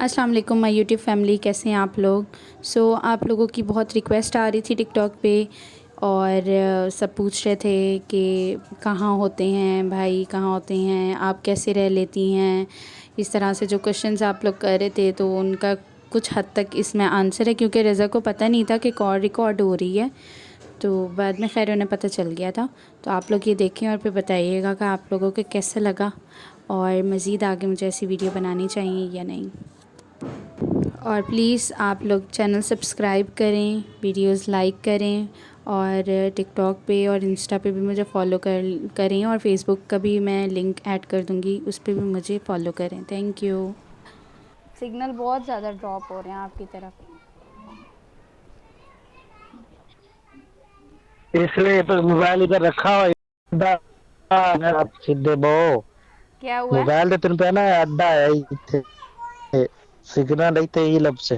अस्सलाम वालेकुम my YouTube family, कैसे हैं आप लोग। आप लोगों की बहुत रिक्वेस्ट आ रही थी टिकटॉक पे और सब पूछ रहे थे कि कहाँ होते हैं भाई, कहाँ होते हैं आप, कैसे रह लेती हैं। इस तरह से जो क्वेश्चंस आप लोग कर रहे थे तो उनका कुछ हद तक इसमें आंसर है, क्योंकि रज़ा को पता नहीं था कि कॉल रिकॉर्ड हो रही है। तो बाद में खैर उन्हें पता चल गया था। तो आप लोग ये देखें और फिर बताइएगा कि आप लोगों को कैसा लगा और मज़ीद आगे मुझे ऐसी वीडियो बनानी चाहिए या नहीं। और प्लीज़ आप लोग चैनल सब्सक्राइब करें, वीडियोस लाइक करें और टिकटॉक पे और इंस्टा पे भी मुझे फ़ॉलो करें और फेसबुक का भी मैं लिंक ऐड कर दूँगी, उस पे भी मुझे फ़ॉलो करें। Thank you. सिग्नल बहुत ज़्यादा ड्रॉप हो रहे हैं आपकी तरफ। इसलिए तो मोबाइल इधर रखा हुआ है। आप सीधे बो क्या हुआ? मोबाइल दे तेन पे ना अड्डा है इथे सिग्नल इथे ही लब से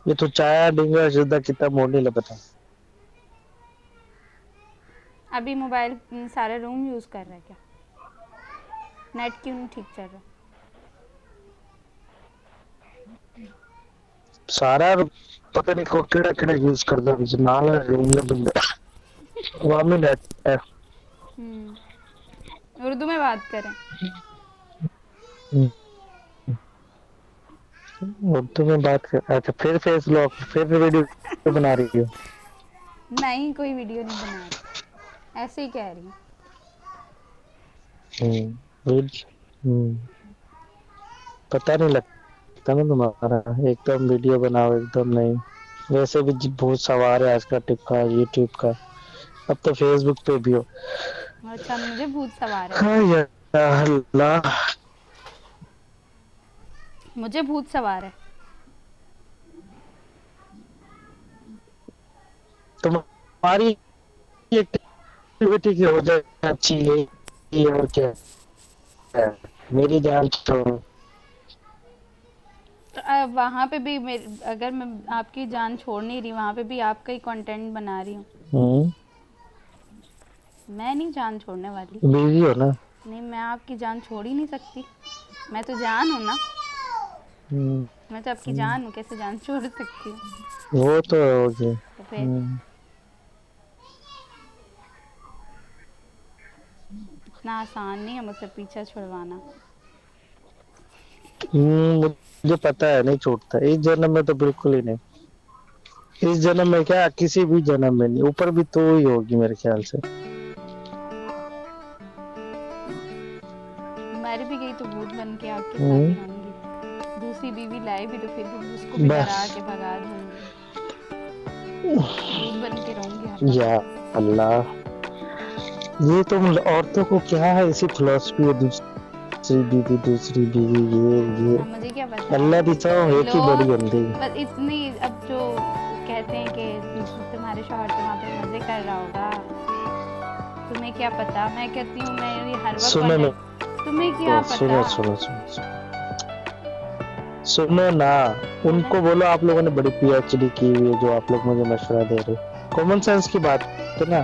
ये तो चाया डिंगा सीधा कितना मोड़ नहीं लगता। अभी मोबाइल सारा रूम यूज़ कर रहा है क्या? नेट क्यों नहीं ठीक चल रहा? सारा पता नहीं को केड़ा केड़ा यूज करदा विच नाल रूम में बंदा वहां में नेट है। उर्दू में बात करें। उर्दू में बात कर। अच्छा फिर फेस लॉक फिर वीडियो बना रही हो। नहीं, कोई वीडियो नहीं बना रही, ऐसे ही कह रही हूँ। गुड। पता नहीं लगता ना तुम्हारा एकदम वीडियो बनाओ एकदम नहीं। वैसे भी बहुत सवार है आज का टिक का यूट्यूब का। अब तो फेसबुक पे भी हो। अच्छा, मुझे भूत सवार है। हाँ यार अल्लाह। मुझे भूत सवार है। तुम्हारी एक्टिविटी की हो जाए अच्छी है ये और क्या है। मेरी जान छोड़ो। तो वहाँ पे भी अगर मैं आपकी जान छोड़ नहीं रही, वहाँ पे भी आपका ही कंटेंट बना रही हूँ। हम्म। मैं नहीं जान छोड़ने वाली। बिजी हो ना। नहीं, मैं आपकी जान छोड़ ही नहीं सकती। मैं तो जान हूँ ना। हम्म। मैं तो आपकी जान हूँ, कैसे जान छोड़ सकती हूँ? वो तो हो गया। तो फिर इतना आसान नहीं है मुझसे पीछा छुड़वाना। मुझे पता है नहीं छूटता इस जन्म में तो बिल्कुल ही नहीं। इस जन्म में क्या किसी भी जन्म में नहीं ऊपर भी तो ही होगी मेरे ख्याल से। मर भी गई तो भूत बन के आपके साथ ही हम्म। रहूंगी। दूसरी बीवी लाए भी तो फिर भी उसको भी डरा बस के भगा दूंगी। भूत बन के रहूंगी हर या वक्त। अल्लाह। ये तो औरतों को क्या है इसी फिलोसफी है दूसरी बीवी ये अब मुझे क्या पता। अल्लाह दी चाहो एक ही बड़ी लोग होती। बस इतनी, अब जो कहते हैं कि तुम्हारे शौहर तो वहाँ पे मज़े कर रहा होगा, तुम्हें क्या पता। मैं कहती हूँ मैं ये हर वक्त सुनो ना कंटेंट, तुम्हें क्या पता। सुनो ना। बोले। उनको बोलो आप लोगों ने बड़ी पीएचडी की हुई है जो आप लोग मुझे मशवरा दे रहे हो कॉमन सेंस की बात है ना।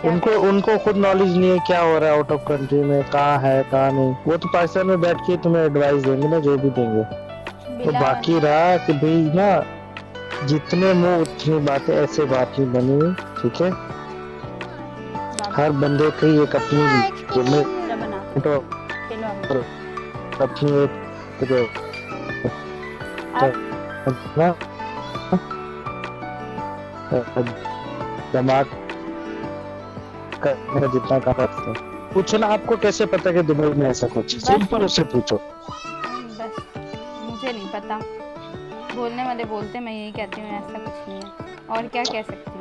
क्या उनको कह उनको खुद नॉलेज नहीं है क्या हो रहा है आउट ऑफ कंट्री में कहाँ है कहाँ नहीं। वो तो पाकिस्तान में बैठ के तुम्हें एडवाइस देंगे ना जो भी देंगे। तो बिलावन। बाकी रहा कि भाई ना जितने मुंह उतनी बातें ऐसे बात नहीं बनी हुई। ठीक है। बाबा हर बंदे की एक अपनी चलो बना लिमिट खेलो और अब। अपनी एक आप ना दिमाग का जितना काम करते हैं। पूछो ना आपको कैसे पता कि दुबई में ऐसा कुछ है बस सिंपल उससे पूछो। बस मुझे नहीं पता। बोलने वाले बोलते, मैं यही कहती हूँ ऐसा कुछ नहीं है। और क्या कह सकती हूँ।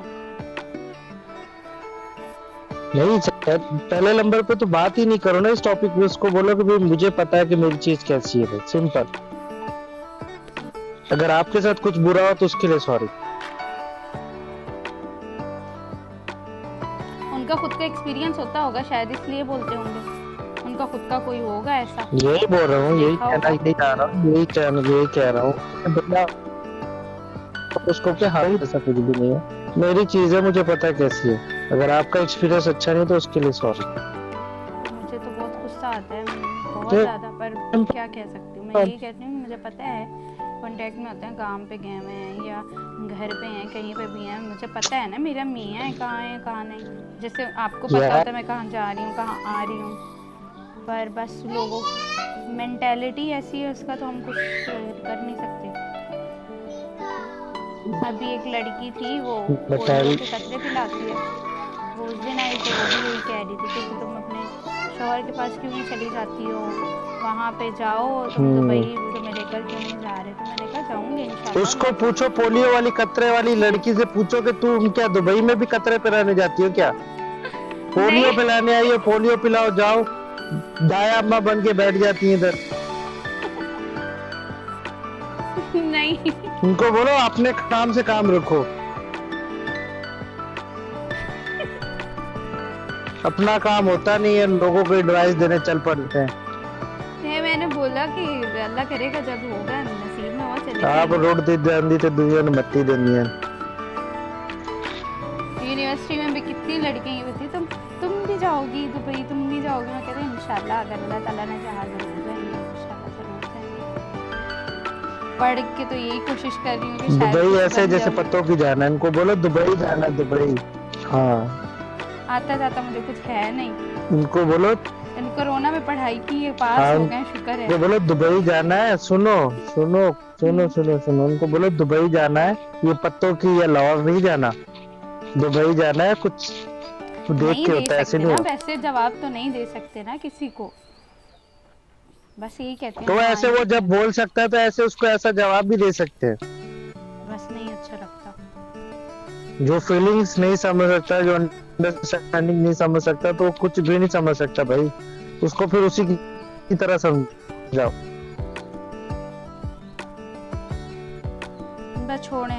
नहीं पहले नंबर पे तो बात ही नहीं करो ना इस टॉपिक पे। उसको बोलो कि भाई मुझे पता है कि मेरी चीज कैसी है सिंपल। अगर आपके साथ कुछ बुरा हो तो उसके लिए सॉरी। उनका खुद का एक्सपीरियंस होता होगा शायद, इसलिए बोलते होंगे। उनका खुद का कोई होगा ऐसा, यही बोल रहा कुछ हूँ देखा होगा। यही कह रहा हूँ बंदा उसको क्या हाल ऐसा कुछ भी नहीं है। मेरी चीज है मुझे पता है कैसी है। अगर आपका एक्सपीरियंस अच्छा नहीं तो उसके लिए सॉरी। मुझे तो बहुत गुस्सा आता है, बहुत तो ज़्यादा, पर क्या कह सकती हूँ। मैं यही कहती हूँ, मुझे पता है कांटेक्ट में होते हैं, काम पे गए हुए हैं या घर पे हैं, कहीं पे भी हैं, मुझे पता है ना मेरा मियाँ है कहाँ नहीं। जैसे आपको पता होता है मैं कहाँ जा रही हूँ, कहाँ आ रही हूँ, पर बस लोगों मेंटालिटी ऐसी है उसका, तो हम कुछ कर नहीं सकते। अभी एक लड़की थी, वो पोलियो के कतरे पिलाती है, वो उस दिन आई तो वो भी यही कह रही थी कि तुम अपने शौहर के पास क्यों नहीं चली जाती हो, वहाँ पे जाओ, तुम दुबई तुम्हें लेकर क्यों नहीं जा रहे। तो मैंने कहा जाऊँगी इंशाल्लाह। उसको पूछो, पोलियो वाली कतरे वाली लड़की से पूछो कि तू क्या दुबई में भी कतरे पिलाने जाती हो क्या? पोलियो पिलाने आई हो, पोलियो पिलाओ, जाओ। दाया अम्मा बन के बैठ जाती है इधर। नहीं उनको बोलो अपने काम से काम रखो, अपना काम होता नहीं है, लोगों को एडवाइस देने चल पड़ते हैं। मैंने बोला कि अल्लाह करेगा, जब होगा नसीब में वो चले आप रोड दी जांदी ते दुनिया ने मत्ती देनी है। यूनिवर्सिटी में भी कितनी लड़कियां ये होती, तुम भी जाओगी दुबई, तुम भी जाओगी। मैं कहती हूँ इंशाल्लाह, अगर अल्लाह ताला ने चाहा जरूर जाएंगे, इंशाल्लाह जरूर जाएंगे। पढ़ के तो यही कोशिश कर रही हूँ कि शायद दुबई ऐसे जैसे पत्तों की जाना है, इनको बोलो दुबई जाना, दुबई। हाँ, आता जाता मुझे कुछ है नहीं। इनको बोलो कोरोना में पढ़ाई की, ये पास हो गए, शुक्र है। इनको बोलो दुबई जाना है, सुनो सुनो सुनो सुनो सुनो, उनको बोलो दुबई जाना है, ये पत्तों की या लाहौर नहीं जाना, दुबई जाना है। कुछ देख के होता है, ऐसे नहीं होता। वैसे जवाब तो नहीं दे सकते ना किसी को, बस यही कहते हैं। तो ऐसे वो जब बोल सकता है तो ऐसे उसको ऐसा जवाब भी दे सकते हैं। बस नहीं अच्छा लगता, जो फीलिंग्स नहीं समझ सकता, जो अंडरस्टैंडिंग नहीं समझ सकता, तो कुछ भी नहीं समझ सकता भाई। उसको फिर उसी की तरह समझाओ। बस छोड़े,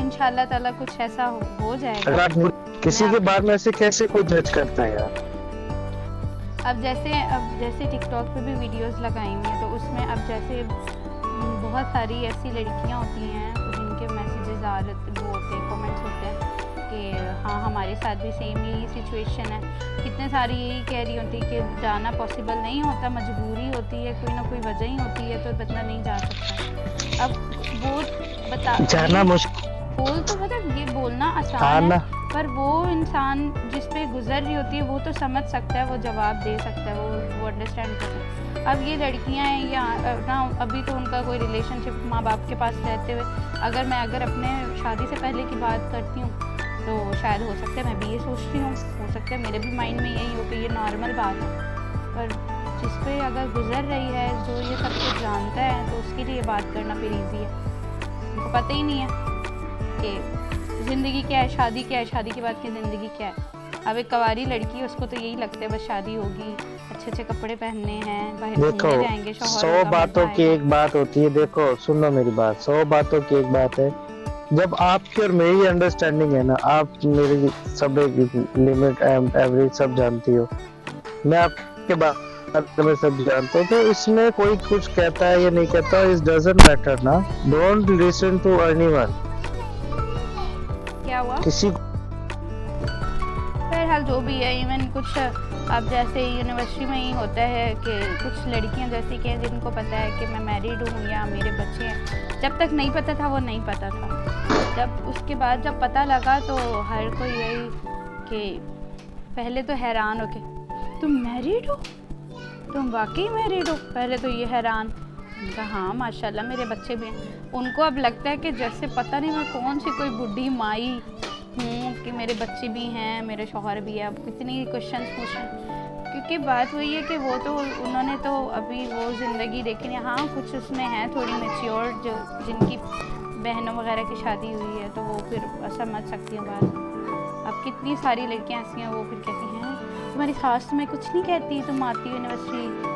इंशाल्लाह ताला कुछ ऐसा हो जाएगा। अगर आप किसी के बारे में ऐसे कैसे कोई जज करता है यार। अब जैसे टिकटॉक पे भी वीडियोस लगाई हुई हैं, तो उसमें अब जैसे बहुत सारी ऐसी लड़कियां होती हैं जिनके मैसेजेस आ रहे वो होते हैं, कमेंट्स होते हैं कि हाँ हमारे साथ भी सेम यही सिचुएशन है। कितने सारी यही कह रही होती कि जाना पॉसिबल नहीं होता, मजबूरी होती है, कोई ना कोई वजह ही होती है, तो बंदा नहीं जा सकता। अब वो बता जाना मुश्किल, बोल तो मतलब ये बोलना आसान है, पर वो इंसान जिस पे गुजर रही होती है वो तो समझ सकता है, वो जवाब दे सकता है, वो अंडरस्टैंड कर सकता है। अब ये लड़कियां हैं या ना, अभी तो उनका कोई रिलेशनशिप माँ बाप के पास रहते हुए, अगर अपने शादी से पहले की बात करती हूँ तो शायद हो सकता है मैं भी ये सोचती हूँ, हो सकता है मेरे भी माइंड में यही हो कि ये नॉर्मल बात है, पर जिस पे अगर गुजर रही है, जो ये सब कुछ जानता है, तो उसके लिए बात करना फिर ईजी है। उनको पता ही नहीं है कि ज़िंदगी क्या है, शादी क्या है, शादी के बाद की ज़िंदगी क्या है। अब एक कवारी लड़की है, उसको तो यही लगता है बस शादी होगी, अच्छे अच्छे कपड़े पहनने हैं, बाहर घूमने जाएंगे, 100 बातों की एक बात होती है। देखो सुनो मेरी बात, 100 बातों की एक बात है। जब आपकी और मेरी अंडरस्टैंडिंग है ना, आप मेरी सब लिमिट एवरेज सब जानती हो, मैं आपके बारे में सब जानता हूँ, तो इसमें कोई कुछ कहता है या नहीं कहता, इट डजंट मैटर ना। Don't listen to anyone. क्या हुआ किसी बहरहाल जो भी है, इवन कुछ अब जैसे यूनिवर्सिटी में ही होता है कि कुछ लड़कियां जैसी कि जिनको पता है कि मैं मैरिड हूँ या मेरे बच्चे हैं, जब तक नहीं पता था वो नहीं पता था, जब उसके बाद जब पता लगा तो हर कोई यही कि पहले तो हैरान हो के तुम मैरिड हो, तुम वाकई मैरिड हो, पहले तो ये हैरान, उनका हाँ माशाल्लाह मेरे बच्चे भी हैं। उनको अब लगता है कि जैसे पता नहीं मैं कौन सी कोई बुढ़ी माई हूँ कि मेरे बच्चे भी हैं, मेरे शौहर भी है। अब कितनी क्वेश्चंस पूछ रहे हैं, क्योंकि बात वही है कि वो तो उन्होंने तो अभी वो ज़िंदगी देखी नहीं। हाँ कुछ उसमें है थोड़ी मैच्योर, जो जिनकी बहनों वगैरह की शादी हुई है, तो वो फिर समझ सकती हैं बात। अब कितनी सारी लड़कियाँ ऐसी हैं, वो फिर कहती हैं तुम्हारी सास तुम्हें कुछ नहीं कहती, तुम आती हो यूनिवर्सिटी,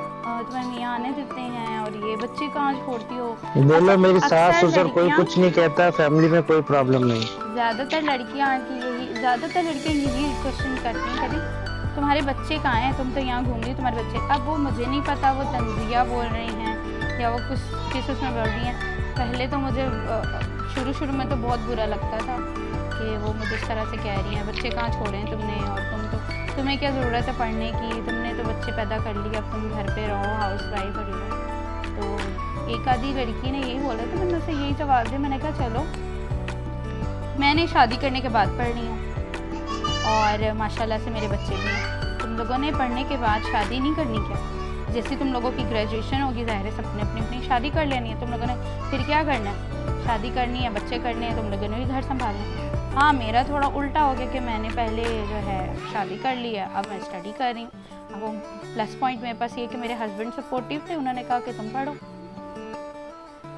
तुम्हें मियाँ आने देते हैं, और ये बच्चे कहाँ छोड़ती हो। बोलो मेरी सास ससुर कोई कुछ नहीं कहता, फैमिली में कोई प्रॉब्लम नहीं। ज़्यादातर लड़कियाँ यही क्वेश्चन करती हैं, कहती तुम्हारे बच्चे कहाँ हैं, तुम तो यहाँ घूम रही, तुम्हारे बच्चे। अब वो मुझे नहीं पता वो तंजिया बोल रही हैं या वो कुछ किस उसमें बोल रही हैं। पहले तो मुझे शुरू में तो बहुत बुरा लगता था कि वो मुझे इस तरह से कह रही हैं बच्चे कहाँ छोड़े हैं तुमने, और तुम्हें क्या ज़रूरत है पढ़ने की, तुमने तो बच्चे पैदा कर लिए, अब तुम घर पे रहो, हाउस वाइफ एक आधी लड़की ने यही बोला था, मैंने उसे यही जवाब दिया, मैंने कहा चलो मैंने शादी करने के बाद पढ़नी हूँ और माशाल्लाह से मेरे बच्चे भी हैं, तुम लोगों ने पढ़ने के बाद शादी नहीं करनी क्या? जैसे तुम लोगों की ग्रेजुएशन होगी, ज़ाहिर है सबने अपनी अपनी शादी कर लेनी है, तुम लोगों ने फिर क्या करना है? शादी करनी है, बच्चे करने हैं, तुम लोगों ने भी घर संभालना है। हाँ, मेरा थोड़ा उल्टा हो गया कि मैंने पहले जो है शादी कर ली है, अब मैं स्टडी कर रही हूँ। अब वो प्लस पॉइंट मेरे पास ये कि मेरे हस्बैंड सपोर्टिव थे, उन्होंने कहा कि तुम पढ़ो,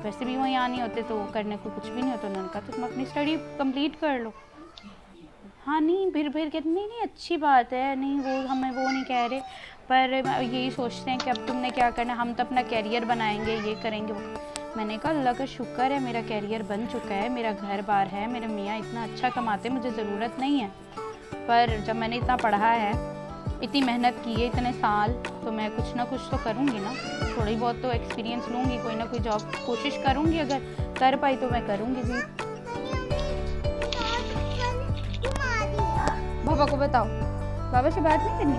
वैसे भी वो यहाँ नहीं होते तो करने को कुछ भी नहीं होता, उन्होंने कहा तो तुम अपनी स्टडी कंप्लीट कर लो। हाँ नहीं, फिर कहते नहीं अच्छी बात है, नहीं वो हमें वो नहीं कह रहे, पर यही सोचते हैं कि अब तुमने क्या करना, हम तो अपना कैरियर बनाएंगे, ये करेंगे वो। मैंने कहा अल्लाह का शुक्र है मेरा कैरियर बन चुका है, मेरा घर बार है, मेरे मियाँ इतना अच्छा कमाते, मुझे ज़रूरत नहीं है। पर जब मैंने इतना पढ़ा है, इतनी मेहनत की है इतने साल, तो मैं कुछ ना कुछ तो करूँगी ना, थोड़ी बहुत तो एक्सपीरियंस लूँगी, कोई ना कोई जॉब कोशिश करूँगी, अगर कर पाई तो मैं करूँगी भी। पापा को बताओ, बाबा से बात नहीं करनी?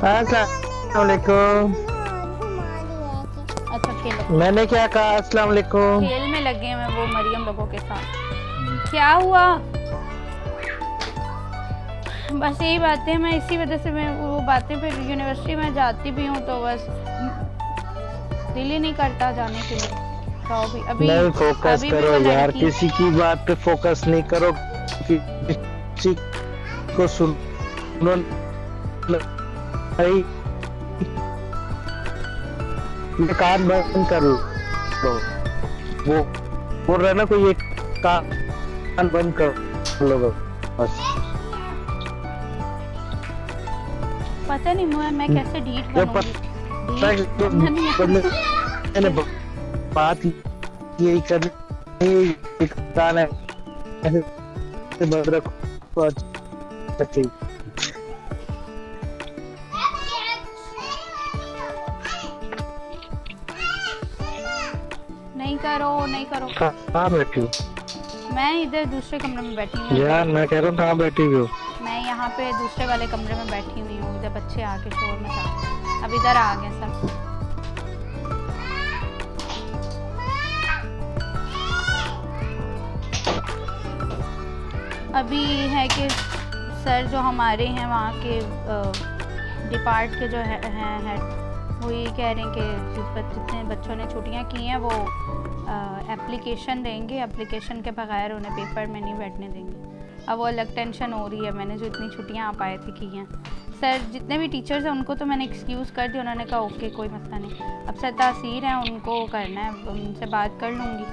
अस्सलाम वालेकुम। अच्छा खेलो। मैंने क्या कहा? अस्सलाम वालेकुम। खेल में लगे हैं वो मरियम लोगों के साथ। क्या हुआ? बस यही बातें, मैं इसी वजह से मैं वो बातें फिर यूनिवर्सिटी में जाती भी हूँ तो बस दिल ही नहीं करता जाने के लिए। तो अभी नहीं, फोकस अभी करो यार, किसी की बात पे फोकस नहीं करो, किसी को सुनो नहीं, कान बंद कर लो, वो बोल रहा है ना कोई, एक कान बंद कर लो बस। पता नहीं मैं कैसे ढीठ बनूंगी। मैंने बात यही करनी, कान है बंद रखो। नहीं करो। कहाँ बैठी हो? मैं इधर दूसरे कमरे में बैठी हूँ यार, मैं कह रहा हूँ कहाँ बैठी हुई हो? मैं यहाँ पे दूसरे वाले कमरे में बैठी हुई हूँ, इधर बच्चे आके शोर मचा रहे हैं, अब इधर आ गए सब। अभी है कि सर जो हमारे हैं वहाँ के डिपार्ट के जो हैं हेड, वो ये कह रहे हैं कि जितने बच्चों ने छुट्टियाँ की हैं वो एप्लीकेशन देंगे, एप्लीकेशन के बगैर उन्हें पेपर में नहीं बैठने देंगे। अब वो अलग टेंशन हो रही है, मैंने जो इतनी छुट्टियाँ आप आए थे की हैं। सर जितने भी टीचर्स हैं उनको तो मैंने एक्सक्यूज़ कर दिया, उन्होंने कहा ओके कोई मसला नहीं। अब सर तासीर हैं, उनको करना है, उनसे बात कर लूँगी,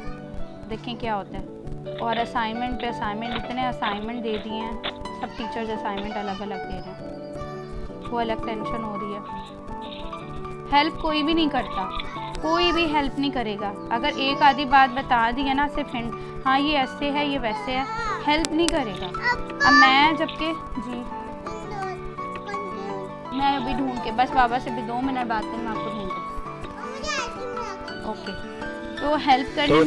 देखें क्या होता है। और असाइनमेंट पे असाइनमेंट, इतने असाइनमेंट दे दिए हैं, सब टीचर्स असाइनमेंट अलग अलग दे रहे हैं, वो अलग टेंशन हो रही है। हेल्प कोई भी नहीं करता, कोई भी हेल्प नहीं करेगा। अगर एक आधी बात बता दी है ना, सिर्फ हिंट, हाँ ये ऐसे है ये वैसे है, हेल्प नहीं करेगा। अब मैं जबकि जी मैं अभी ढूंढ के, बस बाबा से भी 2 मिनट बात करूँ, मैं आपको ढूंढ के ओके। तो हेल्प करने में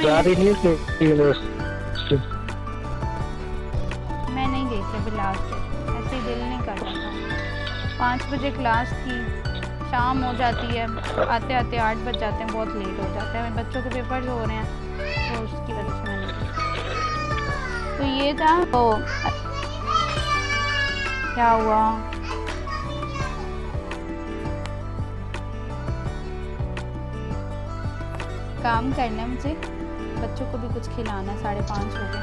मैं नहीं गई थी अभी लास्ट, ऐसे ही दिल नहीं कर रहा था। 5 बजे क्लास थी, शाम हो जाती है, आते आते 8 बज जाते हैं, बहुत लेट हो जाता है, बच्चों के पेपर्स हो रहे हैं, तो उसकी वजह से मैंने तो ये था। तो क्या हुआ? काम करना है मुझे, बच्चों को भी कुछ खिलाना है, 5:30 हो गए।